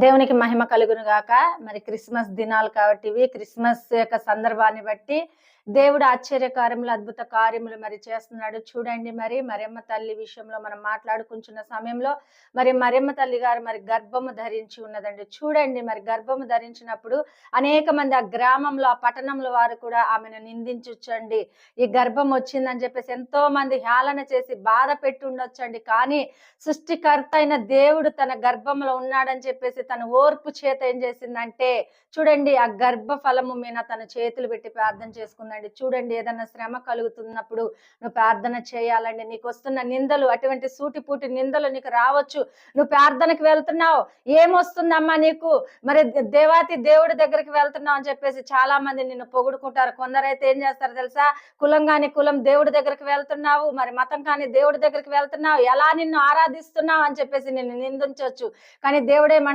దేవునికి మహిమ కలుగును గాక. మరి క్రిస్మస్ దినాలు కాబట్టి ఇవి క్రిస్మస్ యొక్క సందర్భాన్ని బట్టి దేవుడు ఆశ్చర్య కార్యములు, అద్భుత కార్యములు మరి చేస్తున్నాడు. చూడండి, మరి మరియమ్మ తల్లి విషయంలో మనం మాట్లాడుకుంటున్న సమయంలో మరి మరియమ్మ తల్లి గారు మరి గర్భము ధరించి ఉన్నదండి. చూడండి, మరి గర్భము ధరించినప్పుడు అనేక మంది ఆ గ్రామంలో, ఆ పట్టణంలో వారు కూడా ఆమెను నిందించొచ్చండి. ఈ గర్భం వచ్చిందని చెప్పేసి ఎంతో మంది హేళన చేసి బాధ పెట్టి ఉండొచ్చండి. కానీ సృష్టికర్త అయిన దేవుడు తన గర్భంలో ఉన్నాడని చెప్పేసి తన ఓర్పు చేత ఏం చేసిందంటే, చూడండి, ఆ గర్భ ఫలము మీద తన చేతులు పెట్టి ప్రార్థన చేసుకుందండి. చూడండి, ఏదన్నా శ్రమ కలుగుతున్నప్పుడు నువ్వు ప్రార్థన చేయాలండి. నీకు వస్తున్న నిందలు, అటువంటి సూటిపూటి నిందలు నీకు రావచ్చు. నువ్వు ప్రార్థనకు వెళ్తున్నావు, ఏమొస్తుందమ్మా నీకు, మరి దేవాతి దేవుడి దగ్గరికి వెళ్తున్నావు అని చెప్పేసి చాలా మంది నిన్ను పొగుడుకుంటారు. కొందరైతే ఏం చేస్తారు తెలుసా, కులం కాని కులం దేవుడి దగ్గరికి వెళ్తున్నావు, మరి మతం కాని దేవుడి దగ్గరికి వెళ్తున్నావు, ఎలా నిన్ను ఆరాధిస్తున్నావు అని చెప్పేసి నిన్ను నిందించవచ్చు. కానీ దేవుడు ఏమంటున్నాడు,